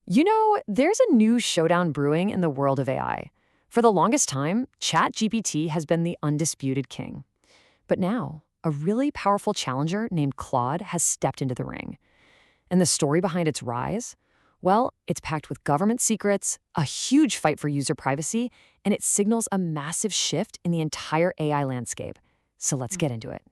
There's a new showdown brewing in the world of AI. For the longest time, ChatGPT has been the undisputed king. But now, a really powerful challenger named Claude has stepped into the ring. And the story behind its rise? Well, it's packed with government secrets, a huge fight for user privacy, and it signals a massive shift in the entire AI landscape. So let's get into it.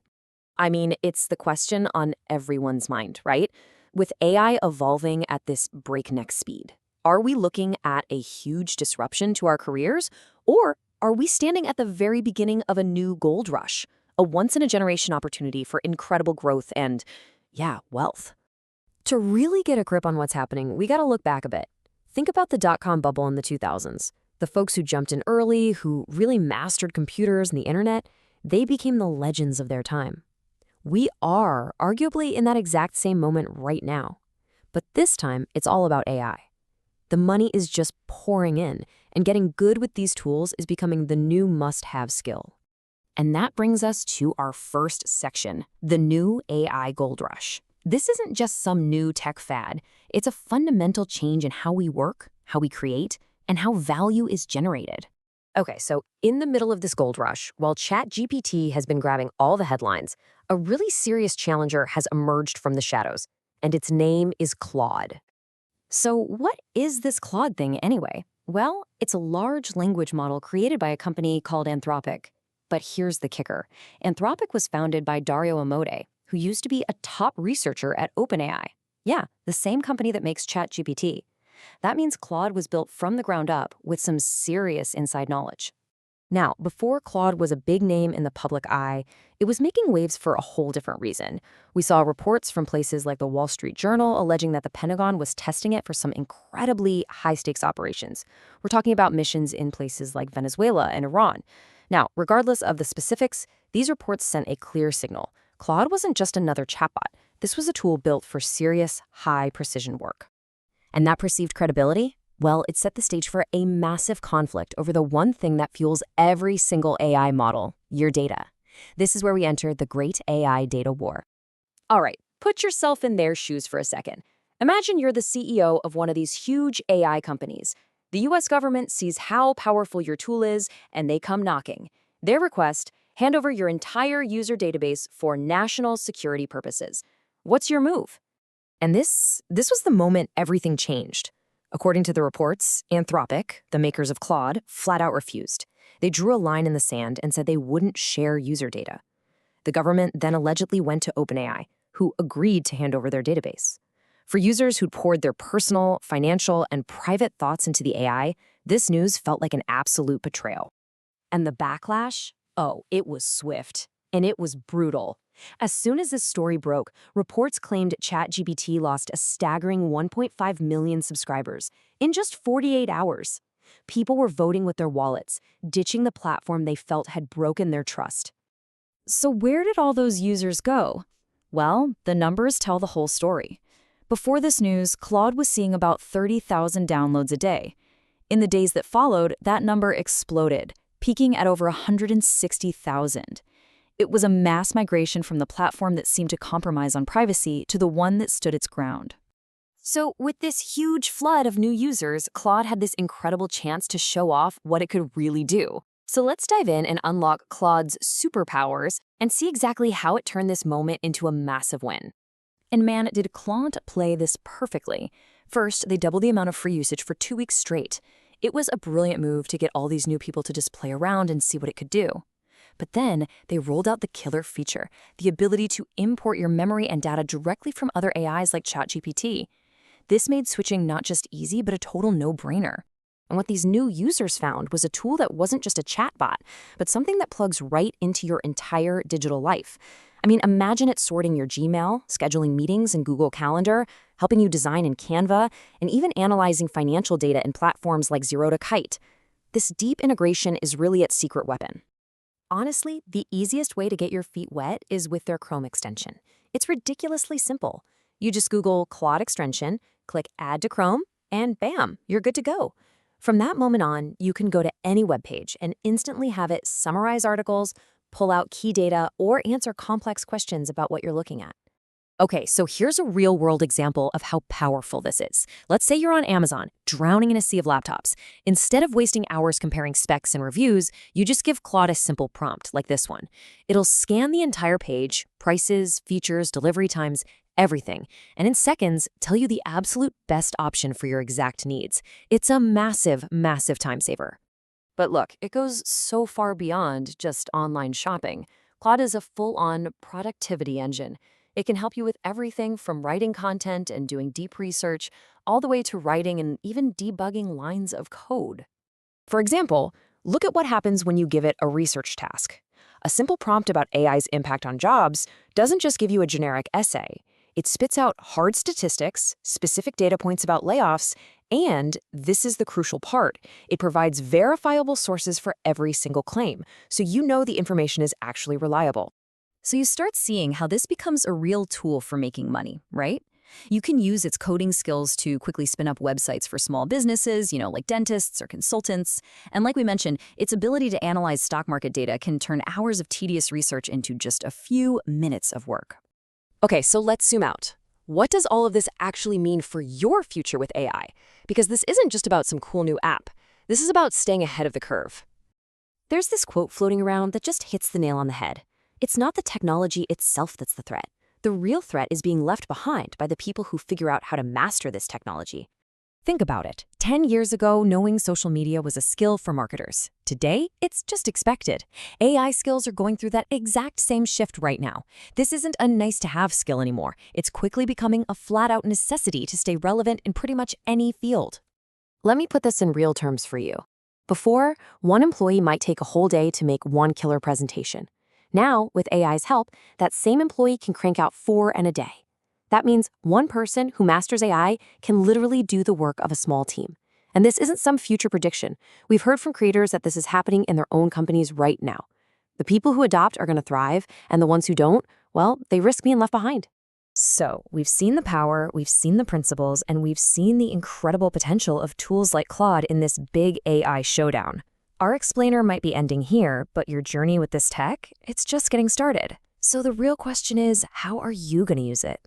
I mean, it's the question on everyone's mind, right? With AI evolving at this breakneck speed, are we looking at a huge disruption to our careers? Or are we standing at the very beginning of a new gold rush, a once-in-a-generation opportunity for incredible growth and, yeah, wealth? To really get a grip on what's happening, we gotta look back a bit. Think about the dot-com bubble in the 2000s. The folks who jumped in early, who really mastered computers and the internet, they became the legends of their time. We are arguably in that exact same moment right now. But this time, it's all about AI. The money is just pouring in, and getting good with these tools is becoming the new must-have skill. And that brings us to our first section, the new AI gold rush. This isn't just some new tech fad. It's a fundamental change in how we work, how we create, and how value is generated. Okay, so in the middle of this gold rush, while ChatGPT has been grabbing all the headlines, a really serious challenger has emerged from the shadows, and its name is Claude. So what is this Claude thing anyway? Well, it's a large language model created by a company called Anthropic. But here's the kicker. Anthropic was founded by Dario Amodei, who used to be a top researcher at OpenAI. Yeah, the same company that makes ChatGPT. That means Claude was built from the ground up with some serious inside knowledge. Now, before Claude was a big name in the public eye, it was making waves for a whole different reason. We saw reports from places like the Wall Street Journal alleging that the Pentagon was testing it for some incredibly high-stakes operations. We're talking about missions in places like Venezuela and Iran. Now, regardless of the specifics, these reports sent a clear signal. Claude wasn't just another chatbot. This was a tool built for serious, high-precision work. And that perceived credibility? Well, it set the stage for a massive conflict over the one thing that fuels every single AI model, your data. This is where we enter the great AI data war. All right, put yourself in their shoes for a second. Imagine you're the CEO of one of these huge AI companies. The US government sees how powerful your tool is, and they come knocking. Their request, hand over your entire user database for national security purposes. What's your move? And this was the moment everything changed. According to the reports, Anthropic, the makers of Claude, flat out refused. They drew a line in the sand and said they wouldn't share user data. The government then allegedly went to OpenAI, who agreed to hand over their database. For users who'd poured their personal, financial, and private thoughts into the AI, this news felt like an absolute betrayal. And the backlash? Oh, it was swift. And it was brutal. As soon as this story broke, reports claimed ChatGPT lost a staggering 1.5 million subscribers in just 48 hours. People were voting with their wallets, ditching the platform they felt had broken their trust. So where did all those users go? Well, the numbers tell the whole story. Before this news, Claude was seeing about 30,000 downloads a day. In the days that followed, that number exploded, peaking at over 160,000. It was a mass migration from the platform that seemed to compromise on privacy to the one that stood its ground. So with this huge flood of new users, Claude had this incredible chance to show off what it could really do. So let's dive in and unlock Claude's superpowers and see exactly how it turned this moment into a massive win. And man, did Claude play this perfectly. First, they doubled the amount of free usage for 2 weeks straight. It was a brilliant move to get all these new people to just play around and see what it could do. But then they rolled out the killer feature, the ability to import your memory and data directly from other AIs like ChatGPT. This made switching not just easy, but a total no-brainer. And what these new users found was a tool that wasn't just a chatbot, but something that plugs right into your entire digital life. I mean, imagine it sorting your Gmail, scheduling meetings in Google Calendar, helping you design in Canva, and even analyzing financial data in platforms like Zero to Kite. This deep integration is really its secret weapon. Honestly, the easiest way to get your feet wet is with their Chrome extension. It's ridiculously simple. You just Google Claude extension, click Add to Chrome, and bam, you're good to go. From that moment on, you can go to any web page and instantly have it summarize articles, pull out key data, or answer complex questions about what you're looking at. Okay, so here's a real-world example of how powerful this is. Let's say you're on Amazon, drowning in a sea of laptops. Instead of wasting hours comparing specs and reviews, you just give Claude a simple prompt like this one. It'll scan the entire page, prices, features, delivery times, everything, and in seconds, tell you the absolute best option for your exact needs. It's a massive, massive time saver. But look, it goes so far beyond just online shopping. Claude is a full-on productivity engine. It can help you with everything from writing content and doing deep research, all the way to writing and even debugging lines of code. For example, look at what happens when you give it a research task. A simple prompt about AI's impact on jobs doesn't just give you a generic essay. It spits out hard statistics, specific data points about layoffs, and, this is the crucial part, it provides verifiable sources for every single claim, so you know the information is actually reliable. So you start seeing how this becomes a real tool for making money, right? You can use its coding skills to quickly spin up websites for small businesses, like dentists or consultants. And like we mentioned, its ability to analyze stock market data can turn hours of tedious research into just a few minutes of work. Okay, so let's zoom out. What does all of this actually mean for your future with AI? Because this isn't just about some cool new app. This is about staying ahead of the curve. There's this quote floating around that just hits the nail on the head. It's not the technology itself that's the threat. The real threat is being left behind by the people who figure out how to master this technology. Think about it. 10 years ago, knowing social media was a skill for marketers. Today, it's just expected. AI skills are going through that exact same shift right now. This isn't a nice-to-have skill anymore. It's quickly becoming a flat-out necessity to stay relevant in pretty much any field. Let me put this in real terms for you. Before, one employee might take a whole day to make one killer presentation. Now, with AI's help, that same employee can crank out 4 in a day. That means one person who masters AI can literally do the work of a small team. And this isn't some future prediction. We've heard from creators that this is happening in their own companies right now. The people who adopt are going to thrive, and the ones who don't, well, they risk being left behind. So, we've seen the power, we've seen the principles, and we've seen the incredible potential of tools like Claude in this big AI showdown. Our explainer might be ending here, but your journey with this tech, it's just getting started. So the real question is, how are you going to use it?